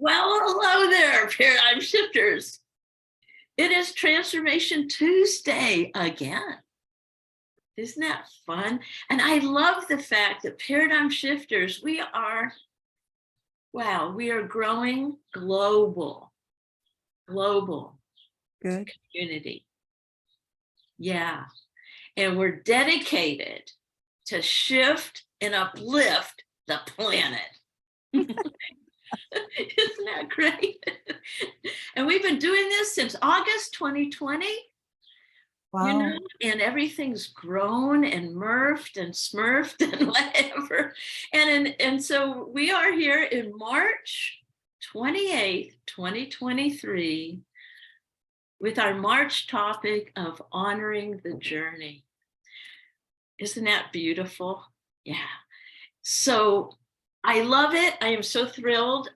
Well, hello there, paradigm shifters. It is Transformation Tuesday again. Isn't that fun? And I love the fact that paradigm shifters, we are growing global Good. community. Yeah. And we're dedicated to shift and uplift the planet. Isn't that great? And we've been doing this since August 2020. Wow. You know, and everything's grown and murphed and smurfed and whatever. And so we are here in March 28th, 2023, with our March topic of honoring the journey. Isn't that beautiful? Yeah. So I love it. I am so thrilled.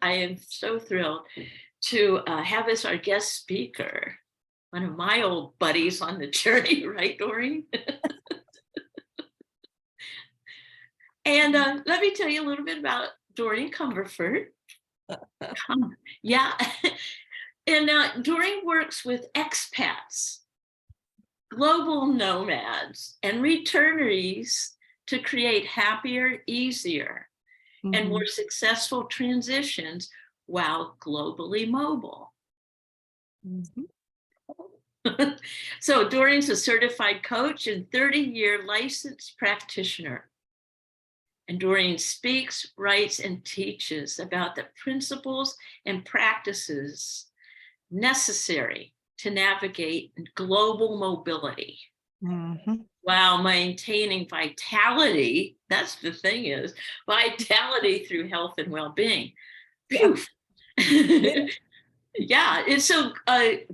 To have as our guest speaker, one of my old buddies on the journey, right, Doreen? And let me tell you a little bit about Doreen Cumberford. Yeah. And Doreen works with expats, global nomads, and returnees to create happier, easier, and more successful transitions while globally mobile. So Doreen's a certified coach and 30-year licensed practitioner. And Doreen speaks, writes, and teaches about the principles and practices necessary to navigate global mobility while maintaining vitality. That's the thing is, vitality through health and well-being. Yeah. Yeah, and so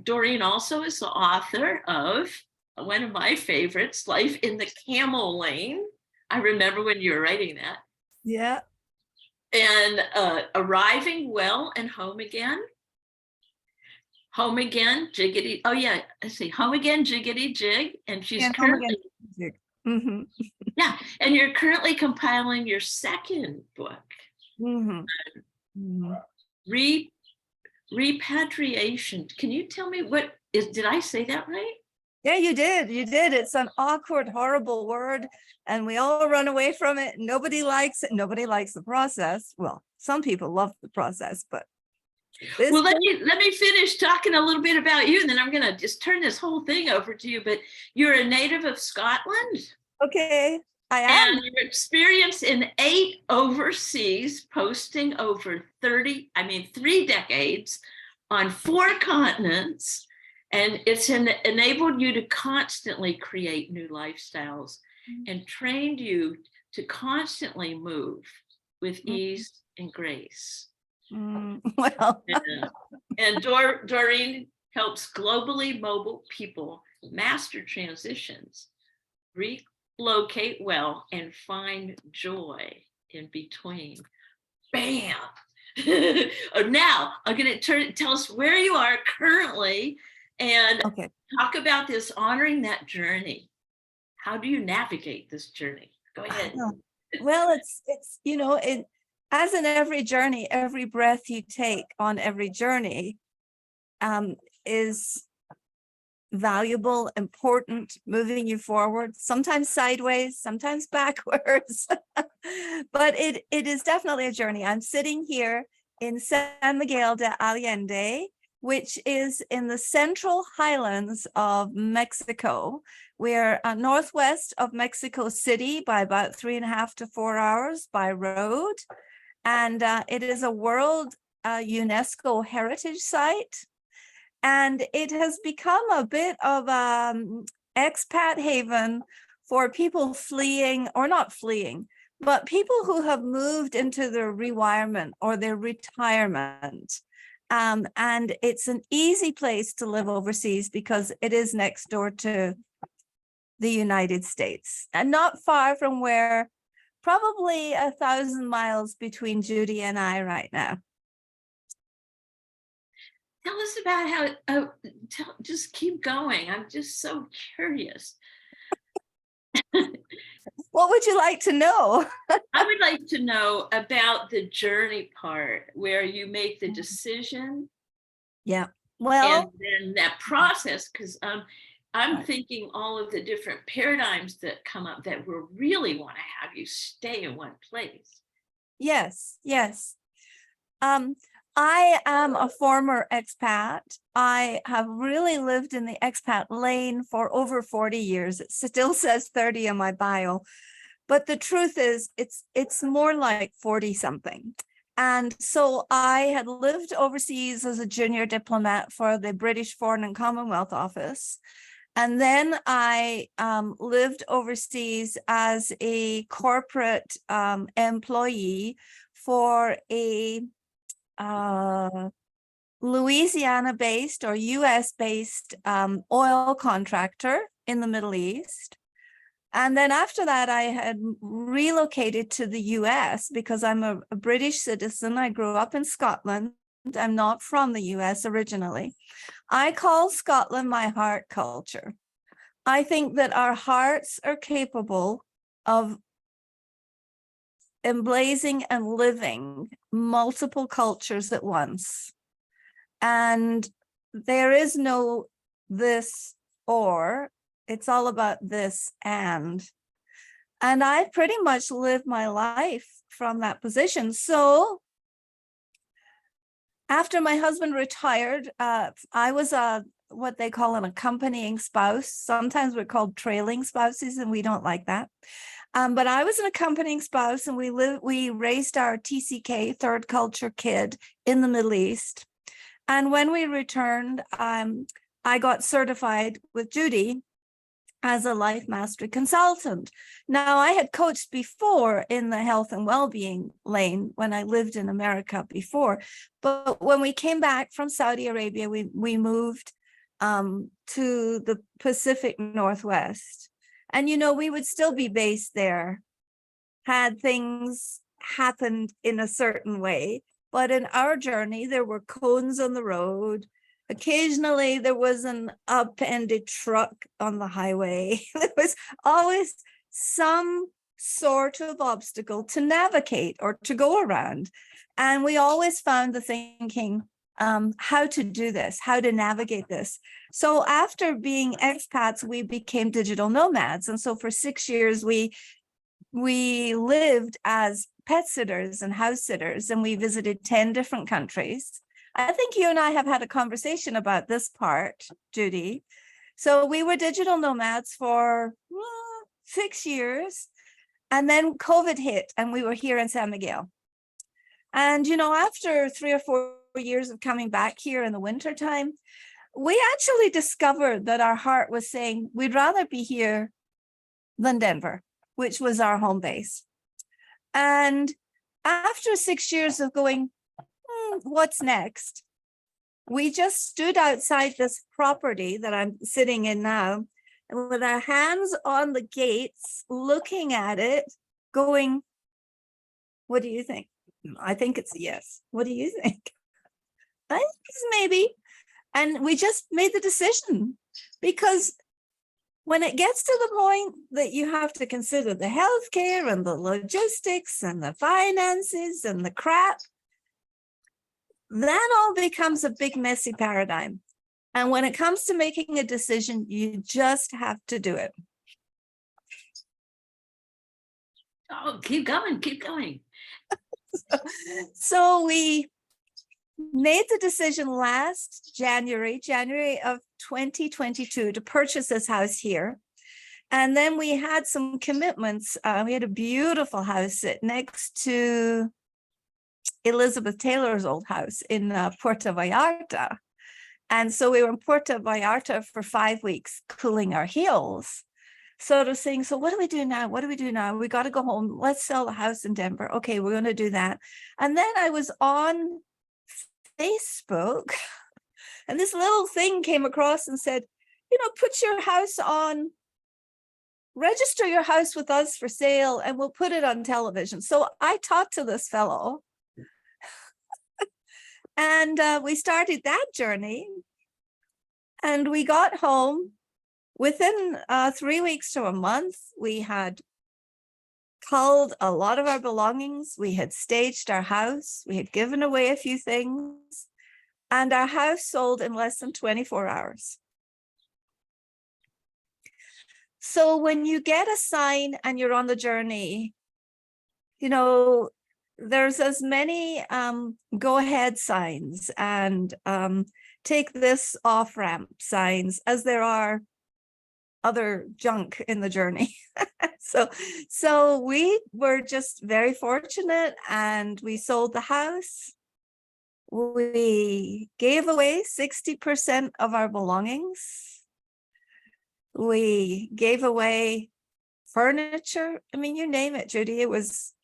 Doreen also is the author of one of my favorites, Life in the Camel Lane. I remember when you were writing that. Yeah. And Arriving Well and Home Again. Home Again, Jiggedy. Oh yeah, let's see, Home Again, Jiggedy Jig. And she's currently, yeah, and you're currently compiling your second book. Repatriation. Can you tell me what is, did I say that right? Yeah, you did. It's an awkward, horrible word, and we all run away from it. Nobody likes it. Nobody likes the process. Well, some people love the process, but well, let me finish talking a little bit about you, and then I'm gonna just turn this whole thing over to you. But you're a native of Scotland. Okay, I am. And your experience in 8 overseas, posting over 3 decades on 4 continents, and it's enabled you to constantly create new lifestyles and trained you to constantly move with ease and grace. Well, and Doreen helps globally mobile people master transitions, relocate well, and find joy in between. Bam! Now I'm going to tell us where you are currently and talk about this, honoring that journey. How do you navigate this journey? Go ahead. Well, it's you know, as in every journey, every breath you take on every journey is valuable, important, moving you forward, sometimes sideways, sometimes backwards. But it is definitely a journey. I'm sitting here in San Miguel de Allende, which is in the central highlands of Mexico. We're northwest of Mexico City by about 3.5 to 4 hours by road. And it is a World UNESCO Heritage Site. And it has become a bit of expat haven for people fleeing, or not fleeing, but people who have moved into their rewirement or their retirement. And it's an easy place to live overseas because it is next door to the United States and not far from where, probably 1,000 miles between Judy and I right now. Tell us about how, just keep going. I'm just so curious. What would you like to know? I would like to know about the journey part where you make the decision Yeah. and Well, then that process, because I'm right. thinking all of the different paradigms that come up that will really want to have you stay in one place. Yes, yes. Um, I am a former expat. I have really lived in the expat lane for over 40 years. It still says 30 in my bio, but the truth is it's more like 40 something. And so I had lived overseas as a junior diplomat for the British Foreign and Commonwealth Office. And then I lived overseas as a corporate employee for a Louisiana-based or US-based oil contractor in the Middle East. And then after that, I had relocated to the US because I'm a British citizen. I grew up in Scotland. I'm not from the US originally. I call Scotland my heart culture. I think that our hearts are capable of emblazing and living multiple cultures at once. And there is no this or, it's all about this and. And I pretty much lived my life from that position. So after my husband retired, I was what they call an accompanying spouse. Sometimes we're called trailing spouses, and we don't like that. But I was an accompanying spouse, and we raised our TCK, third culture kid, in the Middle East. And when we returned, I got certified with Judy as a life mastery consultant. Now, I had coached before in the health and well-being lane when I lived in America before. But when we came back from Saudi Arabia, we moved to the Pacific Northwest. And, you know, we would still be based there had things happened in a certain way. But in our journey, there were cones on the road. Occasionally, there was an upended truck on the highway. There was always some sort of obstacle to navigate or to go around. And we always found the thinking, how to do this, how to navigate this. So after being expats, we became digital nomads. And so for 6 years, we lived as pet sitters and house sitters, and we visited 10 different countries. I think you and I have had a conversation about this part, Judy. So we were digital nomads for 6 years, and then COVID hit, and we were here in San Miguel. And, you know, after 3 or 4 years of coming back here in the wintertime, we actually discovered that our heart was saying we'd rather be here than Denver, which was our home base. And after 6 years of going, what's next? We just stood outside this property that I'm sitting in now, and with our hands on the gates, looking at it, going, what do you think? I think it's a yes. What do you think? I think it's maybe. And we just made the decision, because when it gets to the point that you have to consider the healthcare and the logistics and the finances and the crap, that all becomes a big messy paradigm. And when it comes to making a decision, you just have to do it. Oh, keep going, keep going. So we made the decision last January of 2022 to purchase this house here. And then we had some commitments. We had a beautiful house next to Elizabeth Taylor's old house in Puerto Vallarta. And so we were in Puerto Vallarta for 5 weeks, cooling our heels. Sort of saying, so what do we do now? What do we do now? We got to go home. Let's sell the house in Denver. Okay, we're going to do that. And then I was on Facebook, and this little thing came across and said, you know, put your house on, register your house with us for sale, and we'll put it on television. So I talked to this fellow, and we started that journey, and we got home. Within 3 weeks to a month, we had culled a lot of our belongings. We had staged our house. We had given away a few things. And our house sold in less than 24 hours. So when you get a sign and you're on the journey, there's as many go ahead signs and take this off ramp signs as there are other junk in the journey. So we were just very fortunate, and we sold the house. We gave away 60% of our belongings. We gave away furniture. I mean, you name it, Judy. It was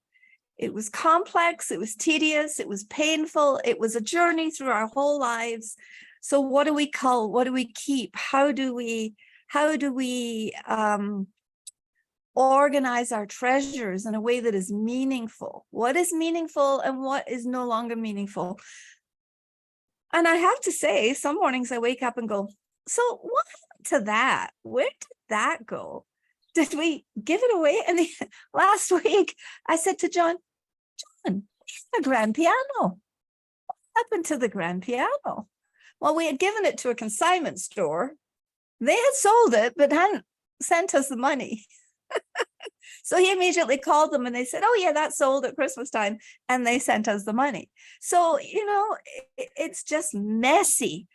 complex. It was tedious. It was painful. It was a journey through our whole lives. So what do we cull? What do we keep? How do we organize our treasures in a way that is meaningful? What is meaningful and what is no longer meaningful? And I have to say, some mornings I wake up and go, so what happened to that? Where did that go? Did we give it away? And last week I said to John, where's the grand piano? What happened to the grand piano? Well, we had given it to a consignment store. They had sold it, but hadn't sent us the money. So he immediately called them and they said, oh yeah, that sold at Christmas time. And they sent us the money. So, it's just messy.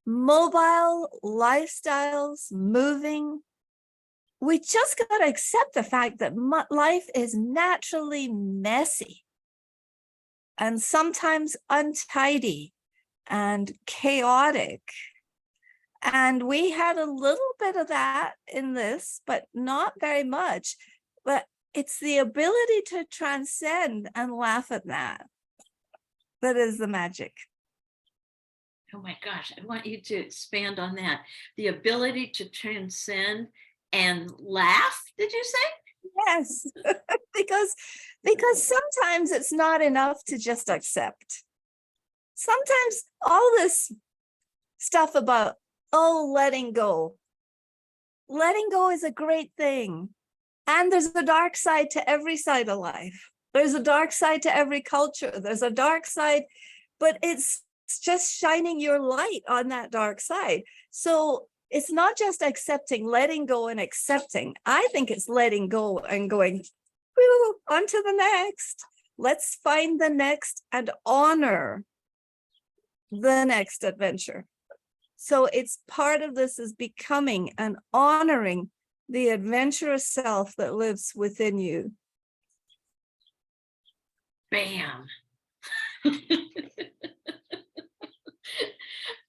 Mobile lifestyles, moving. We just got to accept the fact that life is naturally messy and sometimes untidy and chaotic. And we had a little bit of that in this, but not very much. But it's the ability to transcend and laugh at that. That is the magic. Oh my gosh, I want you to expand on that. The ability to transcend and laugh, did you say? Yes, because sometimes it's not enough to just accept. Sometimes all this stuff about, letting go is a great thing. And there's a dark side to every side of life. There's a dark side to every culture. There's a dark side, but it's just shining your light on that dark side. So it's not just accepting, letting go and accepting. I think it's letting go and going, on to the next. Let's find the next and honor the next adventure. So it's part of this is becoming and honoring the adventurous self that lives within you. Bam.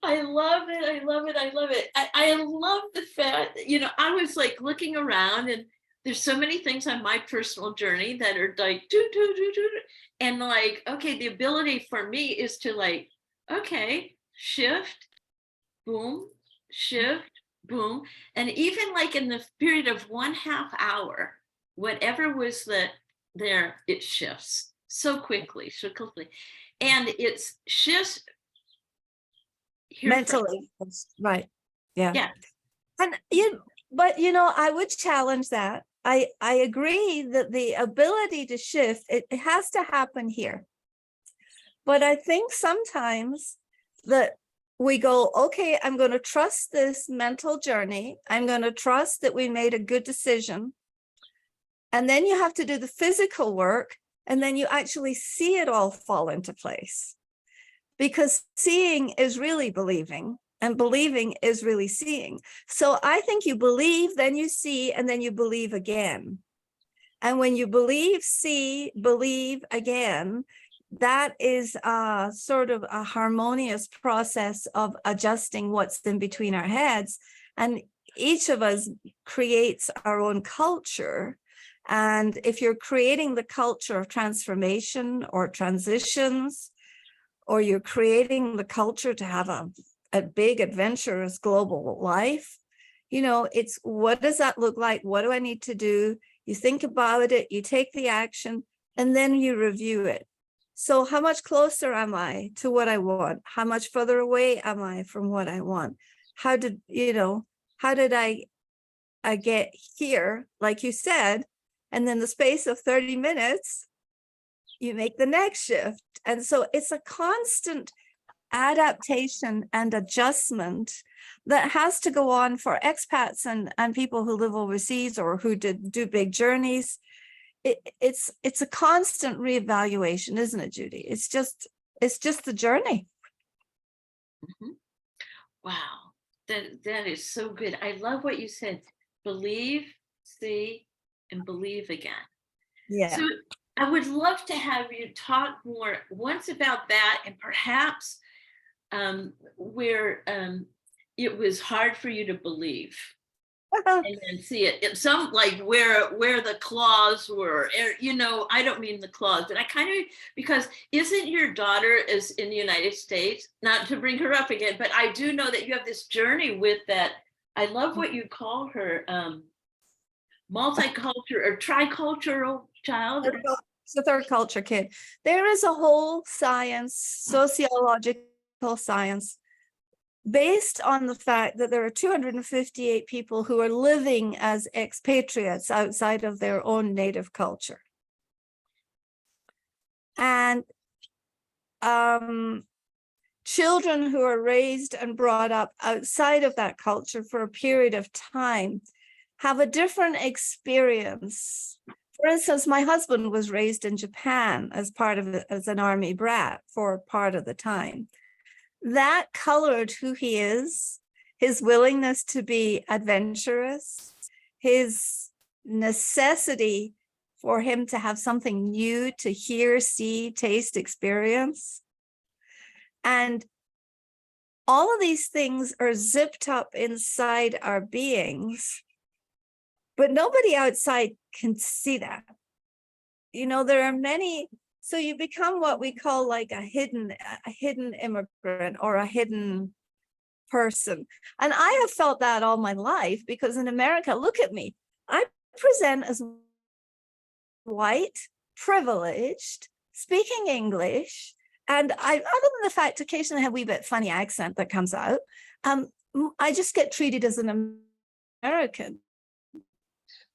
I love it. I love it. I love it. I love the fact that, I was like looking around and there's so many things on my personal journey that are like, and like, okay, the ability for me is to like, okay, shift, boom, shift, boom. And even like in the period of 1/2 hour, whatever was there, it shifts so quickly. And it's shifts mentally, right? Yeah. And I would challenge that. I agree that the ability to shift, it has to happen here. But I think sometimes that we go, okay, I'm going to trust this mental journey. I'm going to trust that we made a good decision. And then you have to do the physical work, and then you actually see it all fall into place. Because seeing is really believing, and believing is really seeing. So I think you believe, then you see, and then you believe again. And when you believe, see, believe again, that is sort of a harmonious process of adjusting what's in between our heads. And each of us creates our own culture. And if you're creating the culture of transformation or transitions, or you're creating the culture to have a big adventurous global life, it's what does that look like? What do I need to do? You think about it, you take the action, and then you review it. So how much closer am I to what I want? How much further away am I from what I want? How did I get here? Like you said, And then the space of 30 minutes, you make the next shift. And so it's a constant adaptation and adjustment that has to go on for expats and people who live overseas or who do big journeys. It's a constant reevaluation, isn't it, Judy? It's just the journey. Mhm. Wow, that is so good. I love what you said. Believe, see, and believe again. Yeah. So I would love to have you talk more once about that, and perhaps where it was hard for you to believe and then see it. Some like where the claws were, I don't mean the claws, but I kind of, because isn't your daughter is in the United States, not to bring her up again, but I do know that you have this journey with that. I love what you call her, multicultural or tricultural child. It's a third culture kid. There is a whole science, sociological science, based on the fact that there are 258 people who are living as expatriates outside of their own native culture. And children who are raised and brought up outside of that culture for a period of time have a different experience. For instance, my husband was raised in Japan as an army brat for part of the time. That colored who he is, his willingness to be adventurous, his necessity for him to have something new to hear, see, taste, experience. And all of these things are zipped up inside our beings, but nobody outside can see that. There are many. So you become what we call like a hidden immigrant or a hidden person. And I have felt that all my life, because in America, look at me, I present as white, privileged, speaking English. And other than the fact occasionally I have a wee bit funny accent that comes out, I just get treated as an American,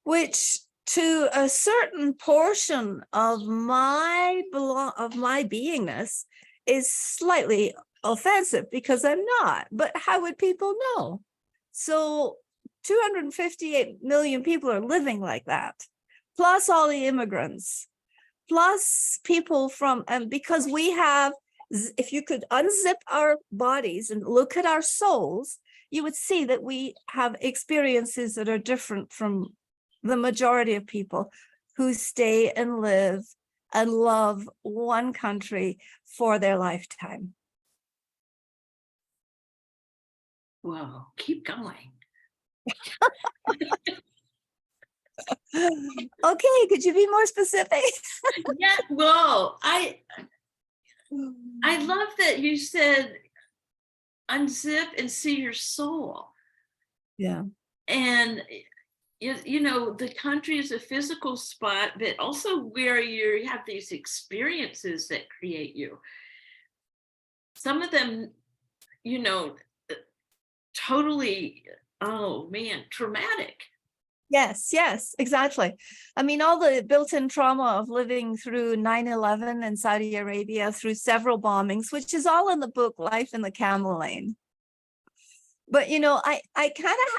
which to a certain portion of my beingness is slightly offensive, because I'm not. But how would people know? So 258 million people are living like that, plus all the immigrants, plus people and because we have, if you could unzip our bodies and look at our souls, you would see that we have experiences that are different from the majority of people who stay and live and love one country for their lifetime. Whoa, keep going. Okay, could you be more specific? Yeah, well, I love that you said unzip and see your soul. Yeah. And the country is a physical spot, but also where you have these experiences that create you. Some of them, totally, oh man, traumatic. Yes, exactly. I mean, all the built-in trauma of living through 9/11 in Saudi Arabia, through several bombings, which is all in the book, Life in the Camel Lane. But, I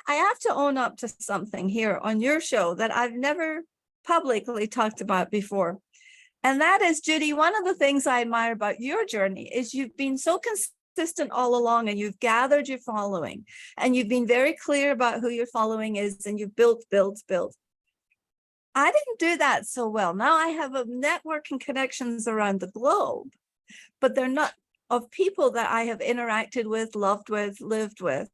have to own up to something here on your show that I've never publicly talked about before. And that is, Judy, one of the things I admire about your journey is you've been so consistent all along, and you've gathered your following, and you've been very clear about who your following is, and you've built. I didn't do that so well. Now I have a network and connections around the globe, but they're not of people that I have interacted with, loved with, lived with,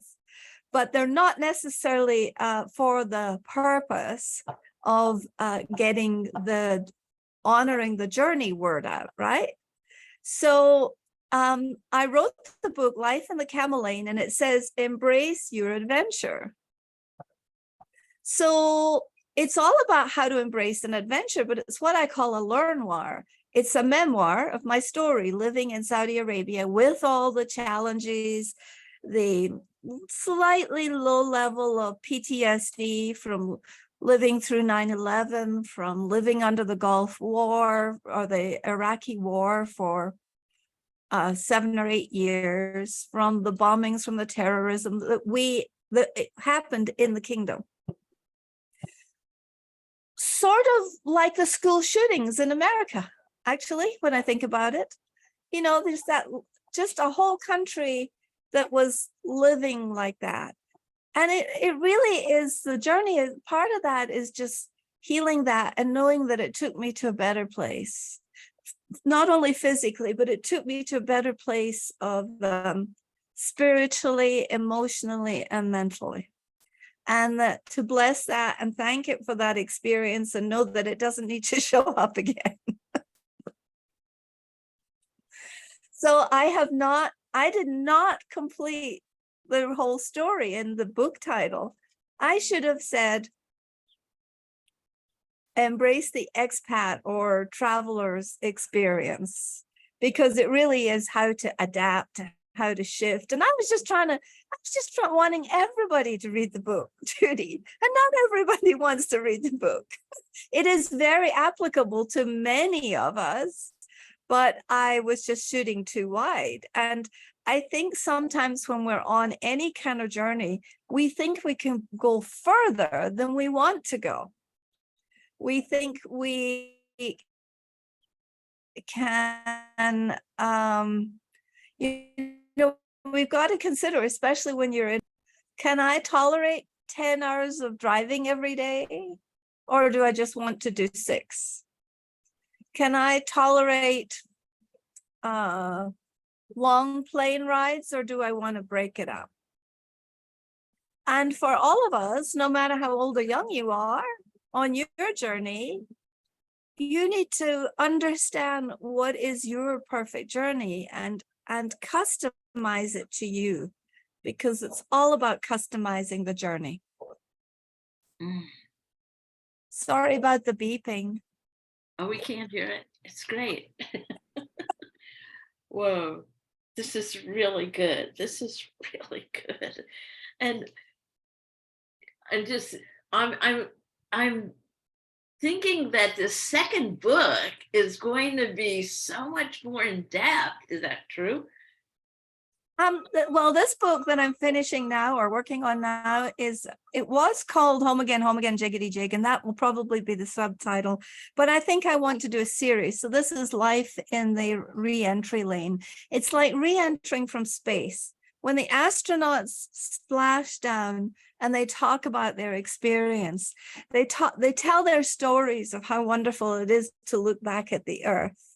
but they're not necessarily for the purpose of honoring the journey word out, right? So I wrote the book, Life in the Camel Lane, and it says, embrace your adventure. So it's all about how to embrace an adventure, but it's what I call a learnoir. It's a memoir of my story living in Saudi Arabia with all the challenges, the slightly low level of PTSD from living through 9/11, from living under the Gulf War or the Iraqi War for 7 or 8 years, from the bombings, from the terrorism that it happened in the kingdom. Sort of like the school shootings in America, actually, when I think about it. You know, there's that just a whole country that was living like that. And it really is the journey. Part of that is just healing that and knowing that it took me to a better place, not only physically, but it took me to a better place of spiritually, emotionally, and mentally. And that to bless that and thank it for that experience and know that it doesn't need to show up again. So I did not complete the whole story in the book title. I should have said, embrace the expat or traveler's experience, because it really is how to adapt, how to shift. And I was just wanting everybody to read the book, Judy, and not everybody wants to read the book. It is very applicable to many of us, but I was just shooting too wide. And I think sometimes when we're on any kind of journey, we think we can go further than we want to go. We think we can, you know, we've got to consider, especially when you're in, can I tolerate 10 hours of driving every day? Or do I just want to do 6? Can I tolerate long plane rides, or do I want to break it up? And for all of us, no matter how old or young you are on your journey, you need to understand what is your perfect journey and customize it to you, because it's all about customizing the journey. Sorry about the beeping. Oh, we can't hear it. It's great. Whoa, this is really good. This is really good. And I'm thinking that the second book is going to be so much more in depth. Is that true? Well, this book that I'm finishing now or working on now it was called Home Again, Jiggedy Jig, and that will probably be the subtitle. But I think I want to do a series. So this is Life in the Re-entry Lane. It's like re-entering from space. When the astronauts splash down and they talk about their experience, they tell their stories of how wonderful it is to look back at the Earth.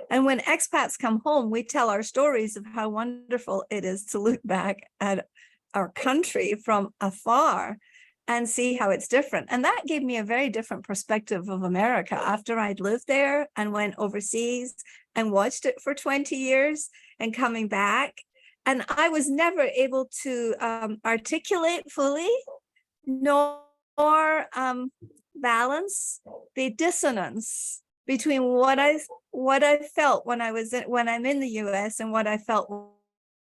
And when expats come home, we tell our stories of how wonderful it is to look back at our country from afar and see how it's different. And that gave me a very different perspective of America after I'd lived there and went overseas and watched it for 20 years and coming back. And I was never able to articulate fully nor balance the dissonance between what I felt when I'm in the US and what I felt when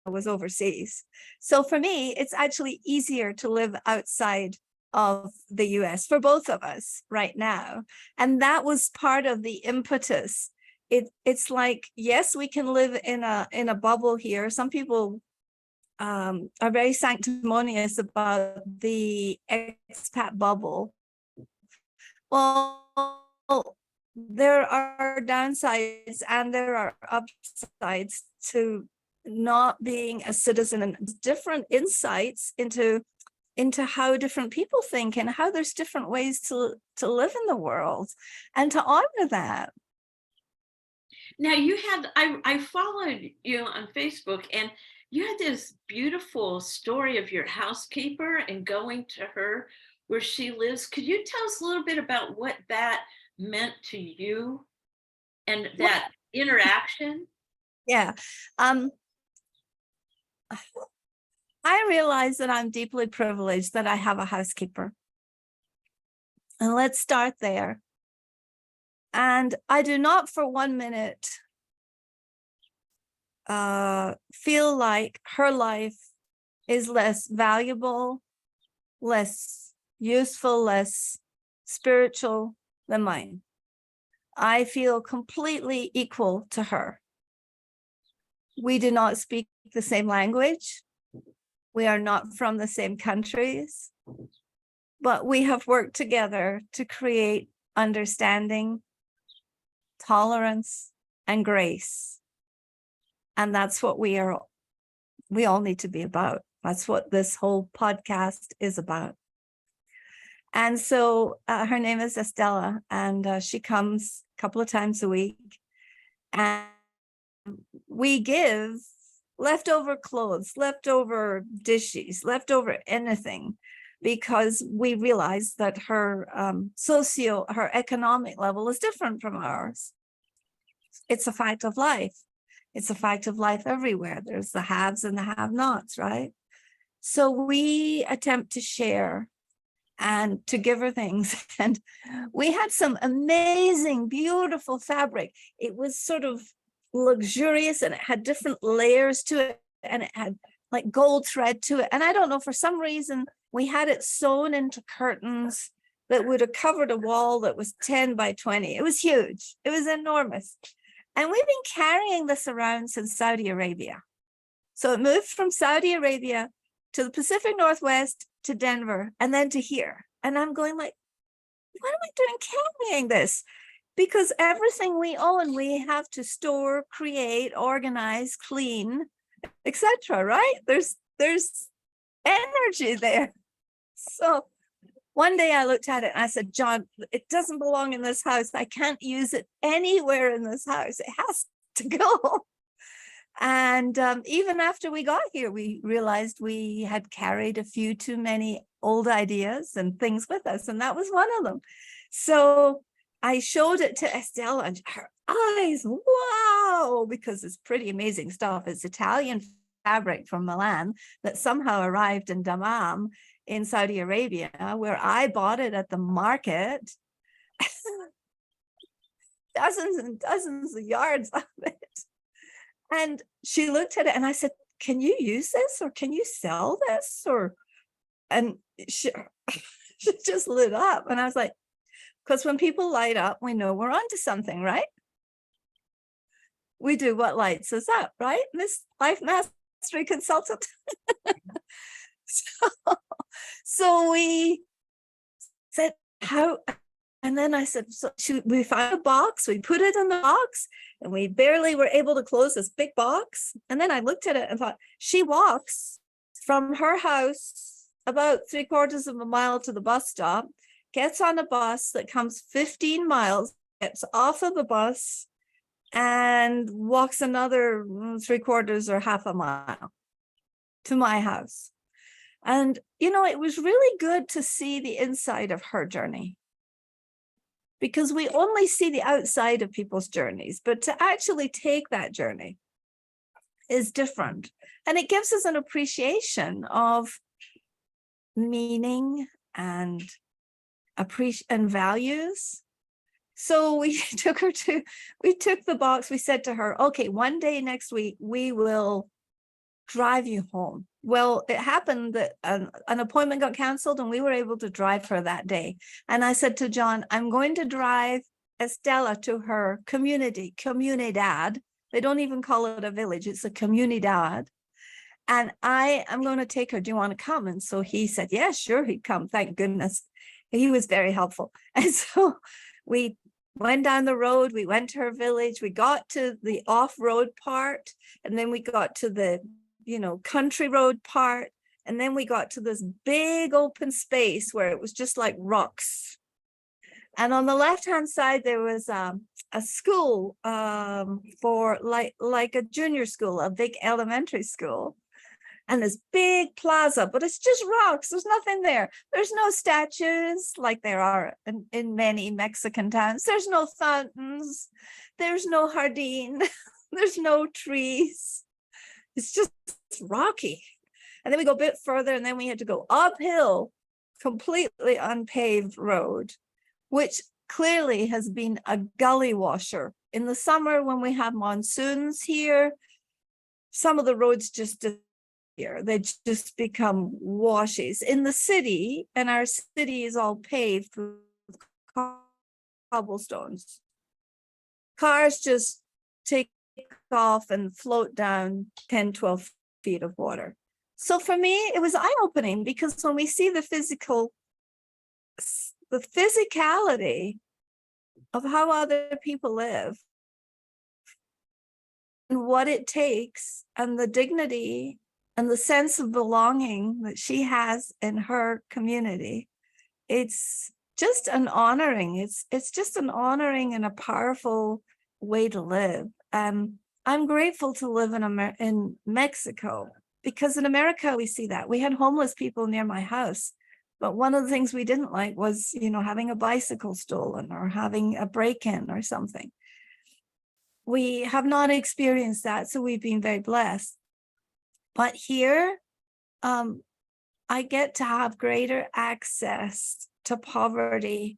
I was overseas. So for me, it's actually easier to live outside of the US for both of us right now. And that was part of the impetus. It's like, yes, we can live in a bubble here. Some people are very sanctimonious about the expat bubble. Well, there are downsides and there are upsides to not being a citizen, and different insights into how different people think and how there's different ways to live in the world, and to honor that. Now I followed you on Facebook, and you had this beautiful story of your housekeeper and going to her where she lives. Could you tell us a little bit about what that meant to you and that interaction? Yeah. I realize that I'm deeply privileged that I have a housekeeper. And let's start there. And I do not for 1 minute feel like her life is less valuable, less useful, less spiritual than mine. I feel completely equal to her. We do not speak the same language. We are not from the same countries, but we have worked together to create understanding, tolerance, and grace. And that's what we all need to be about. That's what this whole podcast is about. And so her name is Estella, and she comes a couple of times a week. And we give leftover clothes, leftover dishes, leftover anything, because we realize that her her economic level is different from ours. It's a fact of life. It's a fact of life everywhere. There's the haves and the have-nots, right? So we attempt to share and to give her things. And we had some amazing, beautiful fabric. It was sort of luxurious, and it had different layers to it, and it had like gold thread to it. And I don't know, for some reason, we had it sewn into curtains that would have covered a wall that was 10 by 20. It was huge. It was enormous. And we've been carrying this around since Saudi Arabia. So it moved from Saudi Arabia to the Pacific Northwest, to Denver, and then to here. And I'm going like, what am I doing carrying this? Because everything we own, we have to store, create, organize, clean, etc. Right? There's energy there. So one day I looked at it and I said, John, it doesn't belong in this house. I can't use it anywhere in this house. It has to go. And even after we got here, we realized we had carried a few too many old ideas and things with us. And that was one of them. So I showed it to Estelle, and her eyes, wow, because it's pretty amazing stuff. It's Italian fabric from Milan that somehow arrived in Dammam in Saudi Arabia, where I bought it at the market. Dozens and dozens of yards of it. And she looked at it and I said, can you use this, or can you sell this? And she just lit up. And I was like, because when people light up, we know we're onto something, right? We do what lights us up, right? Miss Life Mastery Consultant. So we said, how? And then I said, so we found a box, we put it in the box, and we barely were able to close this big box. And then I looked at it and thought, she walks from her house about 3/4 of a mile to the bus stop, gets on a bus that comes 15 miles, gets off of the bus, and walks another 3/4 or half a mile to my house. And, you know, it was really good to see the inside of her journey, because we only see the outside of people's journeys, but to actually take that journey is different. And it gives us an appreciation of meaning and values. So we took the box, we said to her, okay, one day next week, we will drive you home. Well, it happened that an appointment got canceled and we were able to drive her that day. And I said to John, I'm going to drive Estella to her comunidad. They don't even call it a village. It's a comunidad. And I am going to take her. Do you want to come? And so he said, yeah, sure, he'd come. Thank goodness. He was very helpful. And so we went down the road. We went to her village. We got to the off-road part. And then we got to the country road part. And then we got to this big open space where it was just like rocks. And on the left-hand side, there was a school for like a junior school, a big elementary school. And this big plaza, but it's just rocks. There's nothing there. There's no statues like there are in many Mexican towns. There's no fountains. There's no jardín. There's no trees. It's just rocky. And then we go a bit further, and then we had to go uphill, completely unpaved road, which clearly has been a gully washer. In the summer, when we have monsoons here, some of the roads just here. They just become washes. In the city, and our city is all paved with cobblestones. Cars just take off and float down 10, 12 feet of water. So for me, it was eye-opening, because when we see the physicality of how other people live and what it takes, and the dignity and the sense of belonging that she has in her community, it's just an honoring. It's just an honoring and a powerful way to live. And I'm grateful to live in Mexico, because in America we see that. We had homeless people near my house, but one of the things we didn't like was, having a bicycle stolen or having a break-in or something. We have not experienced that, so we've been very blessed. But here, I get to have greater access to poverty,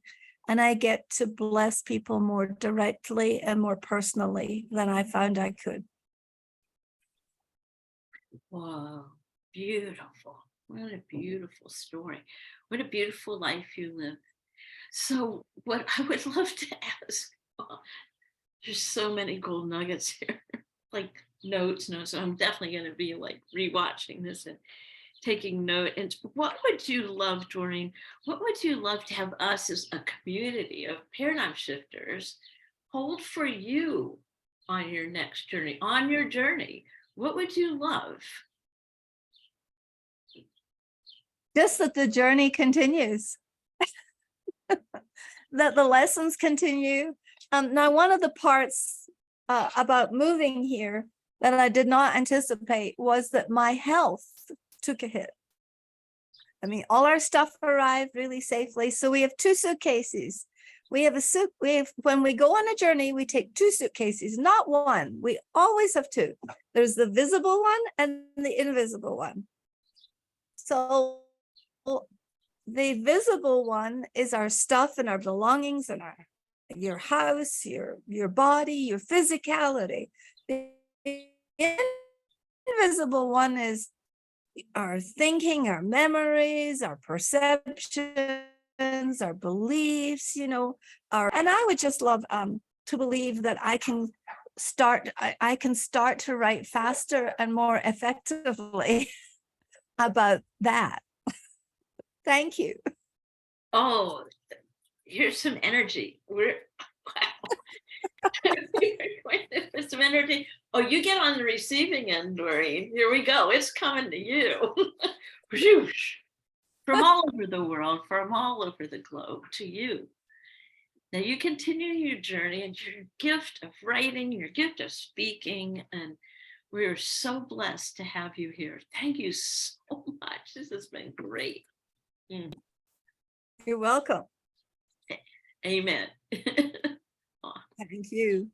and I get to bless people more directly and more personally than I found I could. Whoa, beautiful. What a beautiful story. What a beautiful life you live. So what I would love to ask, there's so many gold nuggets here, like notes. So I'm definitely going to be like rewatching this and taking note. And what would you love, Doreen? What would you love to have us as a community of paradigm shifters hold for you on your next journey, on your journey? What would you love? Just that the journey continues, that the lessons continue. Now, one of the parts about moving here that I did not anticipate was that my health took a hit. I mean, all our stuff arrived really safely. So we have 2 suitcases. We have when we go on a journey, we take 2 suitcases, not one. We always have 2. There's the visible one and the invisible one. So the visible one is our stuff and our belongings and your house, your body, your physicality. The invisible one is our thinking, our memories, our perceptions, our beliefs, and I would just love to believe that I can start to write faster and more effectively about that. Thank you. Oh, here's some energy. We're some energy. Oh, you get on the receiving end, Doreen. Here we go. It's coming to you. From all over the world, from all over the globe to you. Now you continue your journey and your gift of writing, your gift of speaking, and we're so blessed to have you here. Thank you so much. This has been great. You're welcome. Amen. Thank you.